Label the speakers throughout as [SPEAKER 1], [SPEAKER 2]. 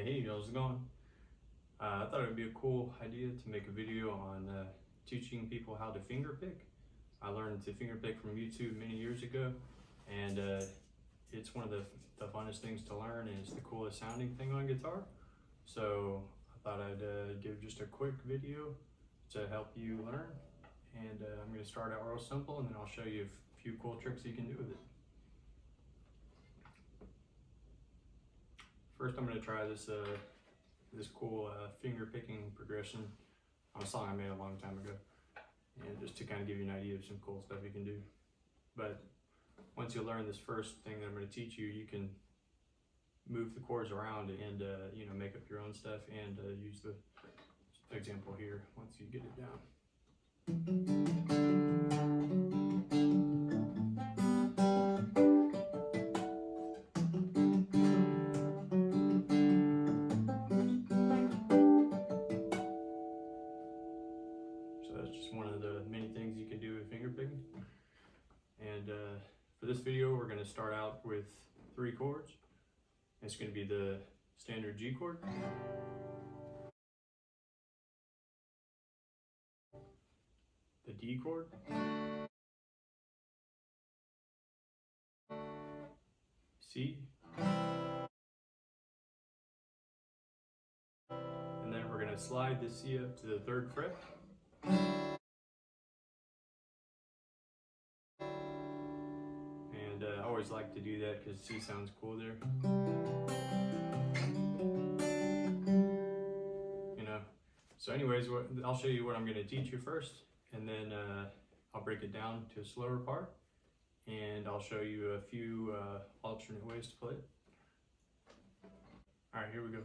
[SPEAKER 1] Hey, how's it going? I thought it would be a cool idea to make a video on teaching people how to fingerpick. I learned to fingerpick from YouTube many years ago, and it's one of the funnest things to learn, and it's the coolest sounding thing on guitar. So I thought I'd give just a quick video to help you learn, and I'm going to start out real simple, and then I'll show you a few cool tricks you can do with it. First, I'm going to try this cool finger picking progression on a song I made a long time ago, and just to kind of give you an idea of some cool stuff you can do. But once you learn this first thing that I'm going to teach you, you can move the chords around and make up your own stuff and use the example here once you get it down. One of the many things you can do with fingerpicking. And for this video, we're going to start out with 3 chords. It's going to be the standard G chord, the D chord, C, and then we're going to slide the C up to the 3rd fret. I always like to do that because C sounds cool there. So anyways, I'll show you what I'm going to teach you first, and then I'll break it down to a slower part, and I'll show you a few alternate ways to play it. Alright, here we go.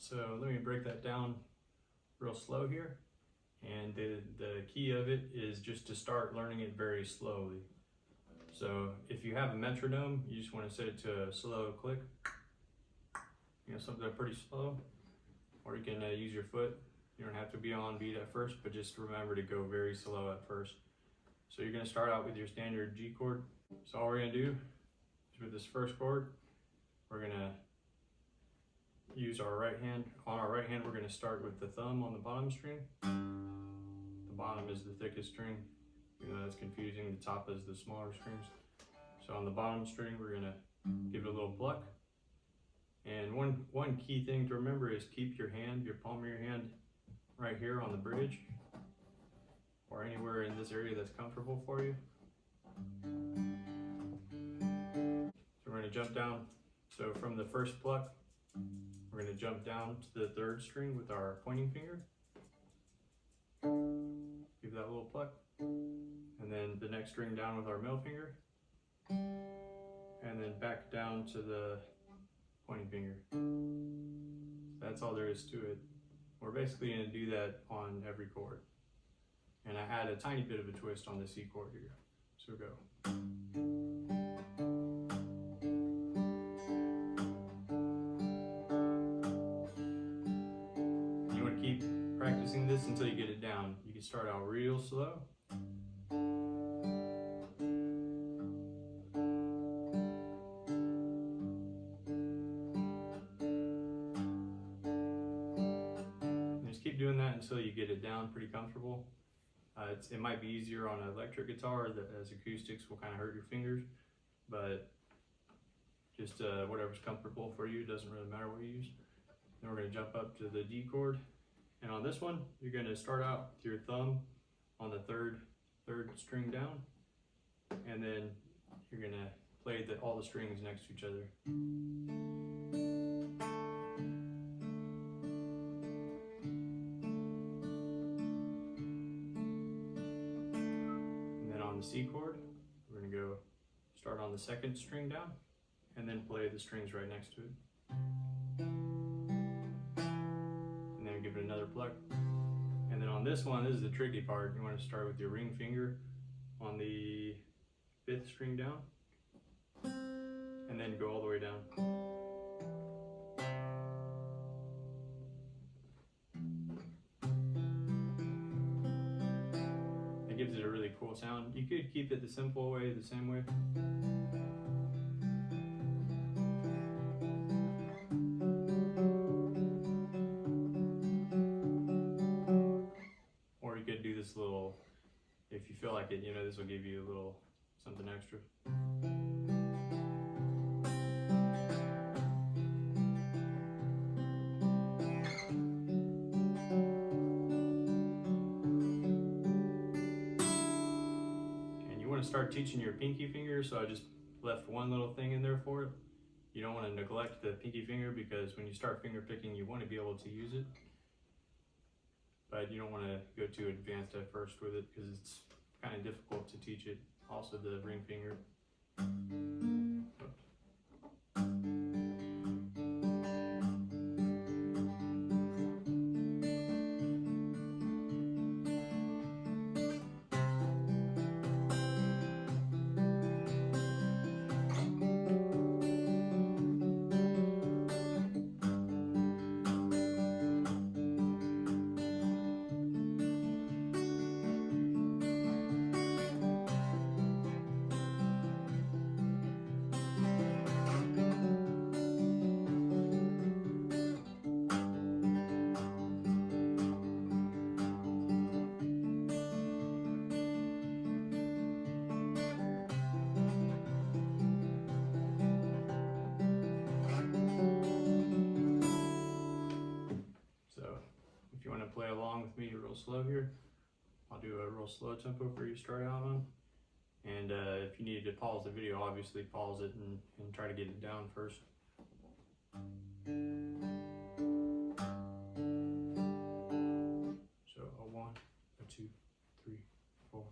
[SPEAKER 1] So let me break that down real slow here. And the key of it is just to start learning it very slowly. So if you have a metronome, you just want to set it to a slow click. Something that's pretty slow. Or you can use your foot. You don't have to be on beat at first, but just remember to go very slow at first. So you're going to start out with your standard G chord. So all we're going to do is with this first chord, we're going to use our right hand. On our right hand, we're going to start with the thumb on the bottom string. The bottom is the thickest string. That's confusing. The top is the smaller strings. So on the bottom string, we're going to give it a little pluck. And one key thing to remember is keep your palm of your hand right here on the bridge, or anywhere in this area that's comfortable for you. So we're going to jump down. So from the first pluck, we're going to jump down to the 3rd string with our pointing finger. Give that a little pluck. And then the next string down with our middle finger. And then back down to the pointing finger. That's all there is to it. We're basically going to do that on every chord. And I add a tiny bit of a twist on the C chord here. So go. Practicing this until you get it down. You can start out real slow. And just keep doing that until you get it down pretty comfortable. It might be easier on an electric guitar, as acoustics will kind of hurt your fingers, but just whatever's comfortable for you, doesn't really matter what you use. Then we're going to jump up to the D chord. And on this one, you're going to start out with your thumb on the third string down. And then you're going to play all the strings next to each other. And then on the C chord, we're going to go start on the second string down and then play the strings right next to it. And then give it another pluck. And then on this one, this is the tricky part. You want to start with your ring finger on the 5th string down and then go all the way down. That gives it a really cool sound. You could keep it the simple way, the same way. Or you could do this little, if you feel like it, you know, this will give you a little something extra. Start teaching your pinky finger, so I just left one little thing in there for it. You don't want to neglect the pinky finger because when you start finger picking, you want to be able to use it, but you don't want to go too advanced at first with it because it's kind of difficult to teach it. Also, the ring finger. Play along with me real slow here. I'll do a real slow tempo for you to start out on. And if you need to pause the video, obviously pause it and try to get it down first. So a 1, a 2, 3, 4.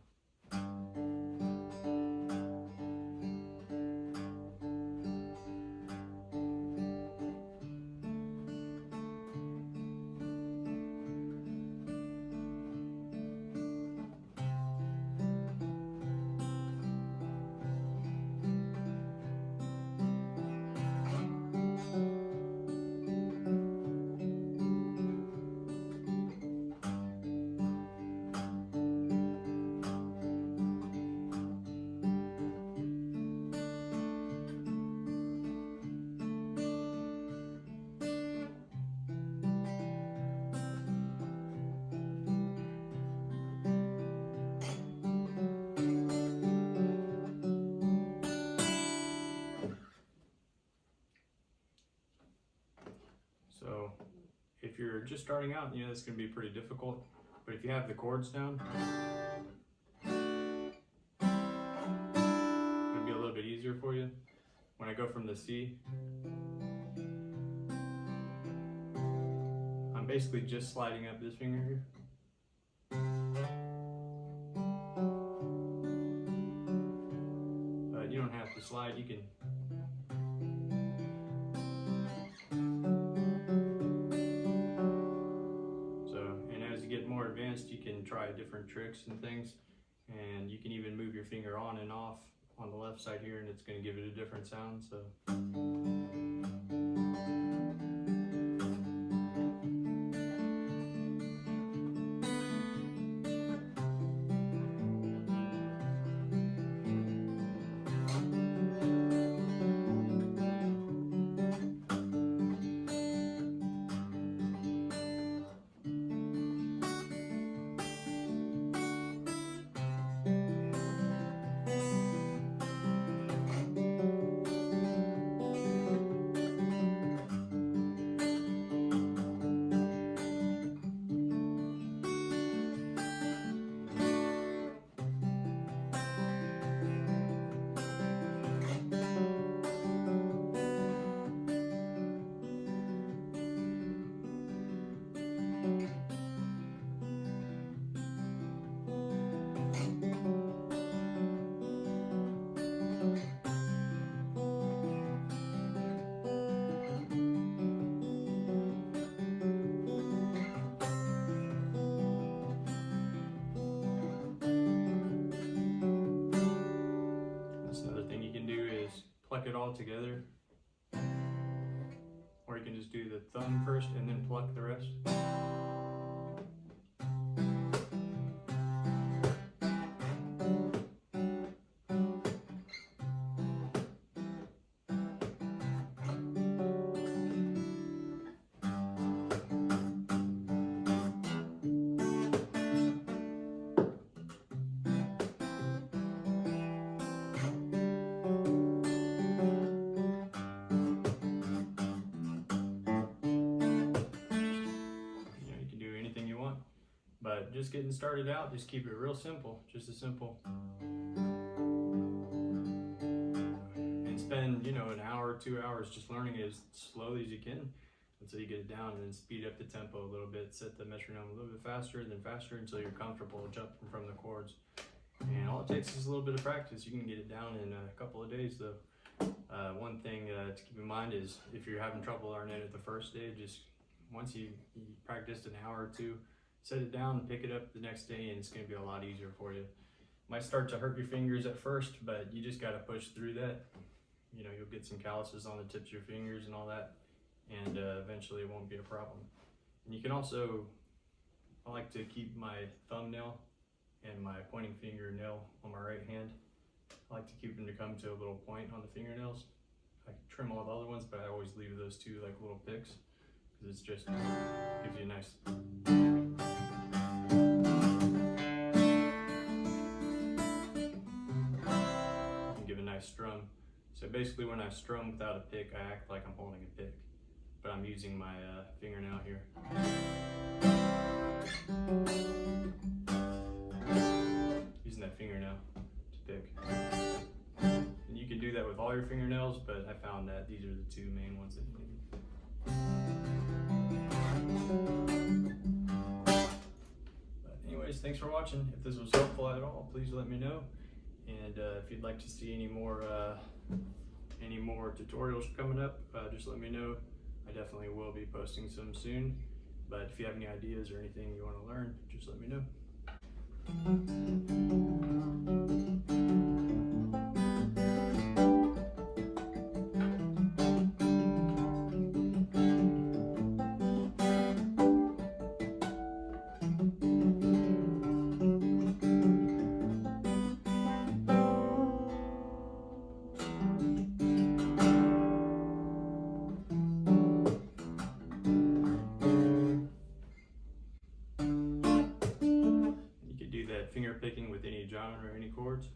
[SPEAKER 1] So if you're just starting out, you know, it's going to be pretty difficult, but if you have the chords down, it'll be a little bit easier for you. When I go from the C, I'm basically just sliding up this finger here. But you don't have to slide, you can you can try different tricks and things, and you can even move your finger on and off on the left side here, and it's going to give it a different sound. So pluck it all together. Or you can just do the thumb first and then pluck the rest. But just getting started out, just keep it real simple, just as simple. And spend, an hour or 2 hours just learning it as slowly as you can until you get it down, and then speed up the tempo a little bit, set the metronome a little bit faster, and then faster until you're comfortable jumping from the chords. And all it takes is a little bit of practice. You can get it down in a couple of days though. One thing to keep in mind is if you're having trouble learning it the first day, just once you practiced an hour or two, set it down and pick it up the next day, and it's going to be a lot easier for you. Might start to hurt your fingers at first, but you just got to push through that. You'll get some calluses on the tips of your fingers and all that, and eventually it won't be a problem. And you can also, I like to keep my thumbnail and my pointing fingernail on my right hand. I like to keep them to come to a little point on the fingernails. I trim all the other ones, but I always leave those two like little picks, because it's just gives you a nice. Give a nice strum. So basically when I strum without a pick, I act like I'm holding a pick, but I'm using my fingernail here. Using that fingernail to pick. And you can do that with all your fingernails, but I found that these are the two main ones that you need. But anyways, thanks for watching. If this was helpful at all, please let me know. And if you'd like to see any more tutorials coming up, just let me know. I definitely will be posting some soon. But if you have any ideas or anything you want to learn, just let me know. Finger picking with any genre or any chords.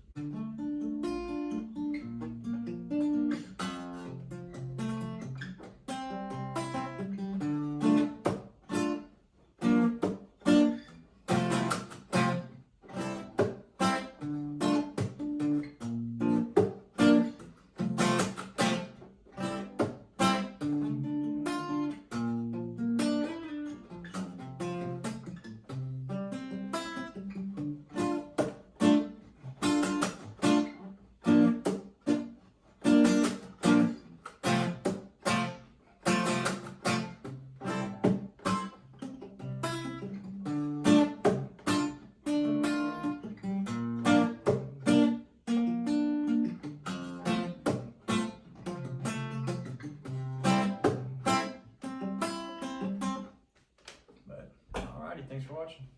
[SPEAKER 1] Thanks for watching.